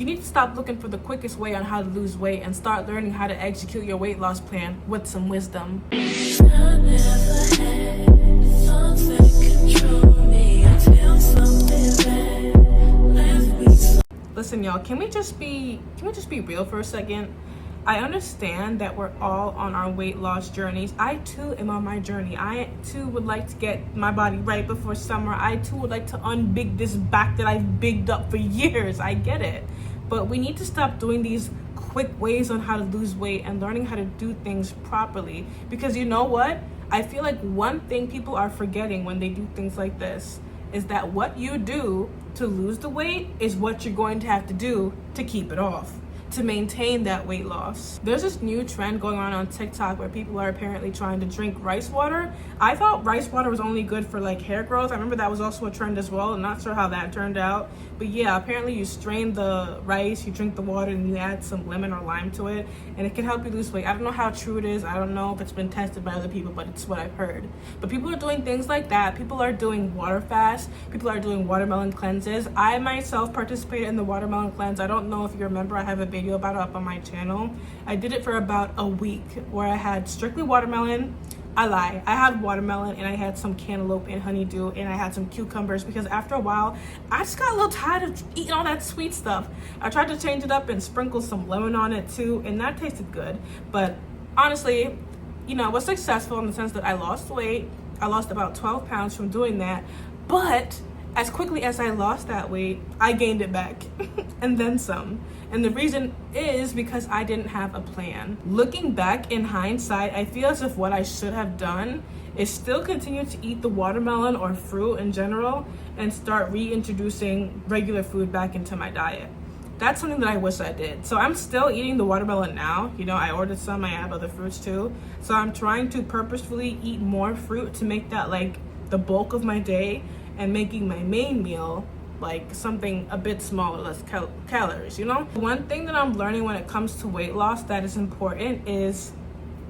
You need to stop looking for the quickest way on how to lose weight and start learning how to execute your weight loss plan with some wisdom. Listen, y'all, can we just be real for a second? I understand that we're all on our weight loss journeys. I too am on my journey. I too would like to get my body right before summer. I too would like to unbig this back that I've bigged up for years. I get it. But we need to stop doing these quick ways on how to lose weight and learning how to do things properly. Because you know what? I feel like one thing people are forgetting when they do things like this is that what you do to lose the weight is what you're going to have to do to keep it off, to maintain that weight loss. There's this new trend going on TikTok where people are apparently trying to drink rice water. I thought rice water was only good for like hair growth. I remember that was also a trend as well. I'm not sure how that turned out. But yeah, apparently you strain the rice, you drink the water, and you add some lemon or lime to it, and it can help you lose weight. I don't know how true it is. I don't know if it's been tested by other people, but it's what I've heard. But people are doing things like that. People are doing water fasts. People are doing watermelon cleanses. I myself participated in the watermelon cleanse. I don't know if you remember, I have a video about it up on my channel. I did it for about a week where I had strictly watermelon. I lie. I had watermelon and I had some cantaloupe and honeydew and I had some cucumbers because after a while, I just got a little tired of eating all that sweet stuff. I tried to change it up and sprinkle some lemon on it too, and that tasted good. But honestly, you know, I was successful in the sense that I lost weight. I lost about 12 pounds from doing that. But as quickly as I lost that weight, I gained it back and then some. And the reason is because I didn't have a plan. Looking back in hindsight, I feel as if what I should have done is still continue to eat the watermelon or fruit in general and start reintroducing regular food back into my diet. That's something that I wish I did. So I'm still eating the watermelon now. You know, I ordered some, I have other fruits too. So I'm trying to purposefully eat more fruit to make that like the bulk of my day, and making my main meal like something a bit smaller, less calories, you know? One thing that I'm learning when it comes to weight loss that is important is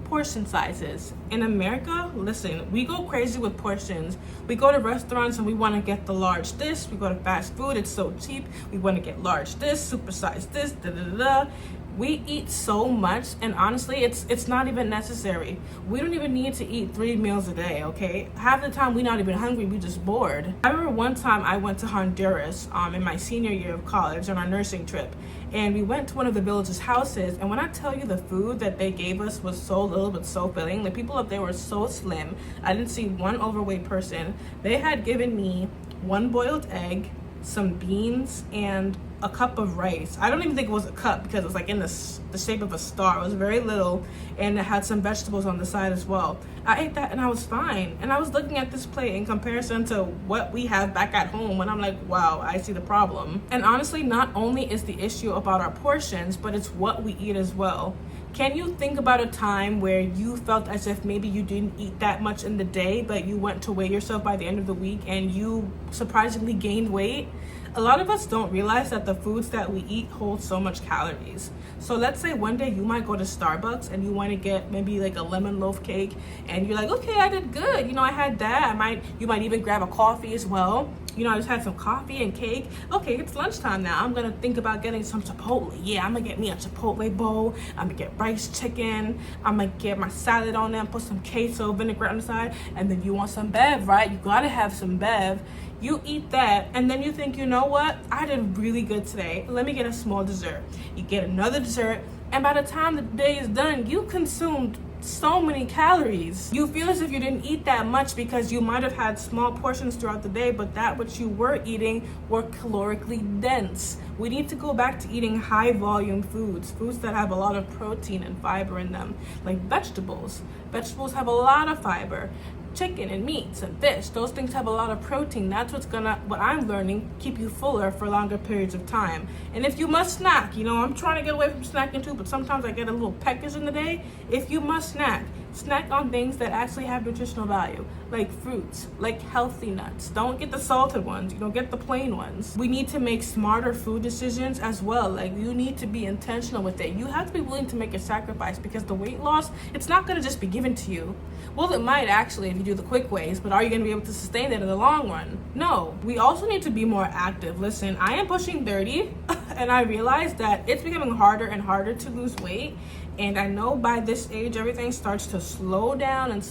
portion sizes. In America, listen, we go crazy with portions. We go to restaurants and we want to get the large this. We go to fast food, it's so cheap. We want to get large this, super size this, da da da da. We eat so much, and honestly, it's not even necessary. We don't even need to eat 3 meals a day, okay? Half the time, we're not even hungry, we just bored. I remember one time I went to Honduras in my senior year of college on our nursing trip, and we went to one of the village's houses, and when I tell you the food that they gave us was so little but so filling, the people up there were so slim. I didn't see one overweight person. They had given me 1 boiled egg, some beans, and a cup of rice. I don't even think it was a cup because it was like in the shape of a star. It was very little, and it had some vegetables on the side as well. I ate that and I was fine. And I was looking at this plate in comparison to what we have back at home, and I'm like, wow, I see the problem. And honestly, not only is the issue about our portions, but it's what we eat as well. Can you think about a time where you felt as if maybe you didn't eat that much in the day, but you went to weigh yourself by the end of the week and you surprisingly gained weight? A lot of us don't realize that the foods that we eat hold so much calories. So let's say one day you might go to Starbucks and you want to get maybe like a lemon loaf cake, and you're like, okay, I did good. You know, I had that. You might even grab a coffee as well. You know, I just had some coffee and cake. Okay, it's lunchtime now. I'm gonna think about getting some Chipotle. Yeah, I'm gonna get me a Chipotle bowl. I'm gonna get rice chicken. I'm gonna get my salad on there, put some queso vinaigrette on the side, and then you want some Bev, right? You gotta have some Bev. You eat that, and then you think, you know what? I did really good today. Let me get a small dessert. You get another dessert, and by the time the day is done, you consumed so many calories. You feel as if you didn't eat that much because you might have had small portions throughout the day, but that what you were eating were calorically dense. We need to go back to eating high volume foods that have a lot of protein and fiber in them, like vegetables. Vegetables have a lot of fiber. Chicken and meats and fish, those things have a lot of protein. That's what I'm learning, keep you fuller for longer periods of time. And if you must snack, you know, I'm trying to get away from snacking too, but sometimes I get a little peckish in the day. If you must snack, Snack on things that actually have nutritional value, like fruits, like healthy nuts. Don't get the salted ones, get the plain ones. We need to make smarter food decisions as well. Like, you need to be intentional with it. You have to be willing to make a sacrifice, because the weight loss, it's not gonna just be given to you. Well, it might actually if you do the quick ways, but are you gonna be able to sustain it in the long run? No. We also need to be more active. Listen, I am pushing 30 and I realize that it's becoming harder and harder to lose weight. And I know by this age, everything starts to slow down. And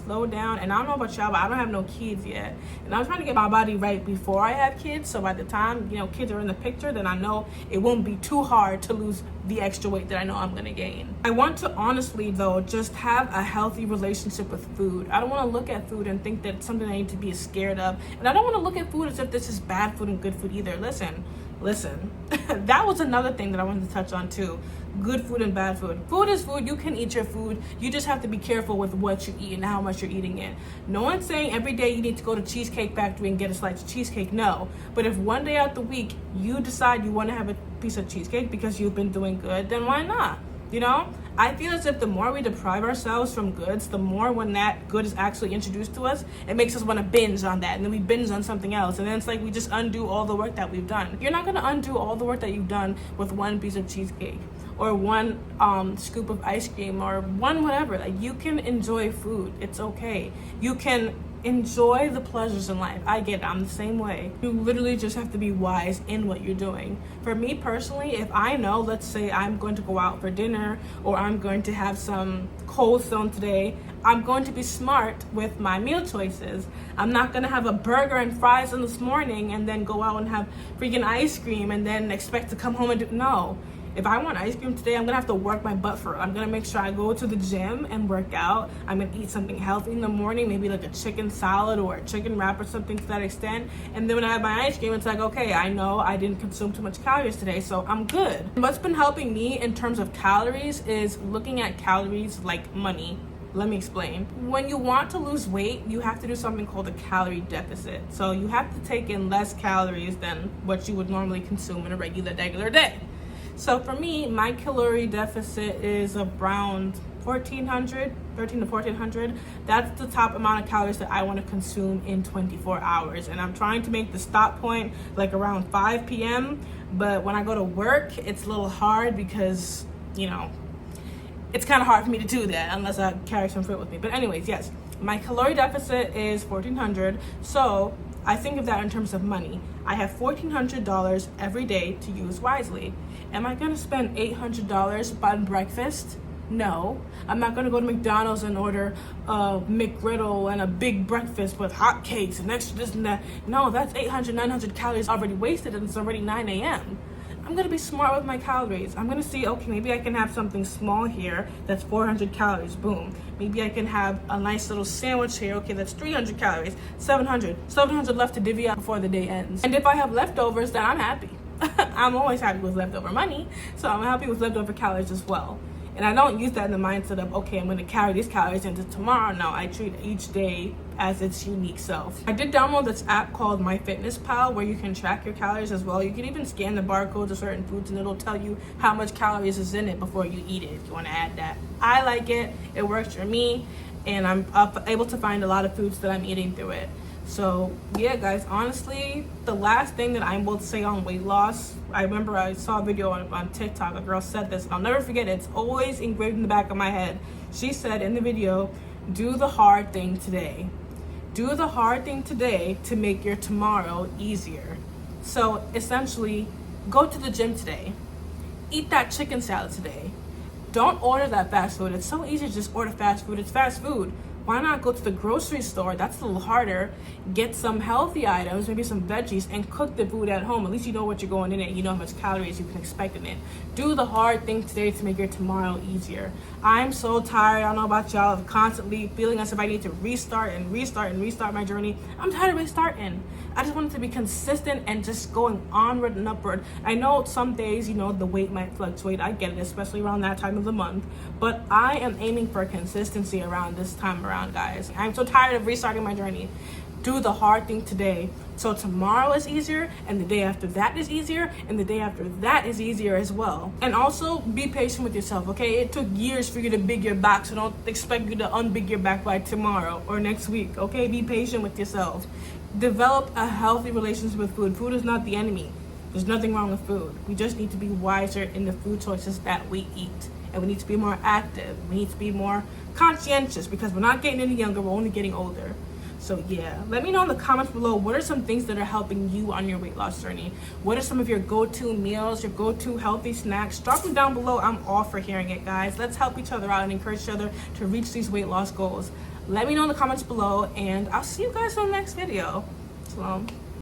I don't know about y'all, but I don't have no kids yet. And I'm trying to get my body right before I have kids. So by the time, kids are in the picture, then I know it won't be too hard to lose the extra weight that I know I'm gonna gain. I want to honestly, though, just have a healthy relationship with food. I don't want to look at food and think that it's something I need to be scared of. And I don't want to look at food as if this is bad food and good food either. Listen. That was another thing that I wanted to touch on too. Good food and bad food. Food is food. You can eat your food. You just have to be careful with what you eat and how much you're eating it. No one's saying every day you need to go to Cheesecake Factory and get a slice of cheesecake. No. But if one day out the week you decide you want to have a piece of cheesecake because you've been doing good, then why not? I feel as if the more we deprive ourselves from goods, the more when that good is actually introduced to us, it makes us want to binge on that. And then we binge on something else. And then it's like we just undo all the work that we've done. You're not going to undo all the work that you've done with one piece of cheesecake or one scoop of ice cream or one whatever. Like, you can enjoy food. It's okay. You can enjoy the pleasures in life. I get it. I'm the same way. You literally just have to be wise in what you're doing. For me personally, if I know, let's say I'm going to go out for dinner or I'm going to have some cold stone today, I'm going to be smart with my meal choices. I'm not going to have a burger and fries in this morning and then go out and have freaking ice cream and then expect to come home and no. If I want ice cream today, I'm gonna have to work my butt for it. I'm gonna make sure I go to the gym and work out. I'm gonna eat something healthy in the morning, maybe like a chicken salad or a chicken wrap or something to that extent. And then when I have my ice cream, it's like, okay, I know I didn't consume too much calories today, so I'm good. What's been helping me in terms of calories is looking at calories like money. Let me explain. When you want to lose weight, you have to do something called a calorie deficit. So you have to take in less calories than what you would normally consume in a regular day. So for me, my calorie deficit is around 1300 to 1400. That's the top amount of calories that I want to consume in 24 hours. And I'm trying to make the stop point like around 5 p.m. But when I go to work, it's a little hard because, it's kind of hard for me to do that unless I carry some fruit with me. But anyways, yes, my calorie deficit is 1400. So I think of that in terms of money. I have $1,400 every day to use wisely. Am I going to spend $800 on breakfast? No. I'm not going to go to McDonald's and order a McGriddle and a big breakfast with hot cakes and extra this and that. No, that's 800, 900 calories already wasted and it's already 9 a.m. I'm going to be smart with my calories. I'm going to see, okay, maybe I can have something small here that's 400 calories, boom. Maybe I can have a nice little sandwich here, okay, that's 300 calories, 700 left to divvy out before the day ends. And if I have leftovers, then I'm happy. I'm always happy with leftover money, so I'm happy with leftover calories as well. And I don't use that in the mindset of, okay, I'm going to carry these calories into tomorrow. No, I treat each day as its unique self. I did download this app called MyFitnessPal where you can track your calories as well. You can even scan the barcodes of certain foods and it'll tell you how much calories is in it before you eat it if you want to add that. I like it. It works for me. And I'm able to find a lot of foods that I'm eating through it. So yeah, guys, honestly, the last thing that I will say on weight loss, I remember I saw a video on TikTok, a girl said this, and I'll never forget it. It's always engraved in the back of my head. She said in the video, do the hard thing today. Do the hard thing today to make your tomorrow easier. So essentially, go to the gym today. Eat that chicken salad today. Don't order that fast food. It's so easy to just order fast food. It's fast food. Why not go to the grocery store? That's a little harder. Get some healthy items, maybe some veggies, and cook the food at home. At least you know what you're going in it. You know how much calories you can expect in it. Do the hard thing today to make your tomorrow easier. I'm so tired. I don't know about y'all of constantly feeling as if I need to restart my journey. I'm tired of restarting. I just want it to be consistent and just going onward and upward. I know some days, the weight might fluctuate. I get it, especially around that time of the month. But I am aiming for consistency around this time around, guys. I'm so tired of restarting my journey. do the hard thing today, so tomorrow is easier, and the day after that is easier, and the day after that is easier as well. And also be patient with yourself, okay? It took years for you to big your back, so don't expect you to unbig your back by tomorrow or next week, okay? Be patient with yourself. Develop a healthy relationship with food. Food is not the enemy. There's nothing wrong with food. We just need to be wiser in the food choices that we eat. And we need to be more active. We need to be more conscientious, because we're not getting any younger, we're only getting older. So yeah, let me know in the comments below, what are some things that are helping you on your weight loss journey? What are some of your go-to meals, your go-to healthy snacks? Drop them down below. I'm all for hearing it, guys. Let's help each other out and encourage each other to reach these weight loss goals. Let me know in the comments below, and I'll see you guys on the next video. Shalom.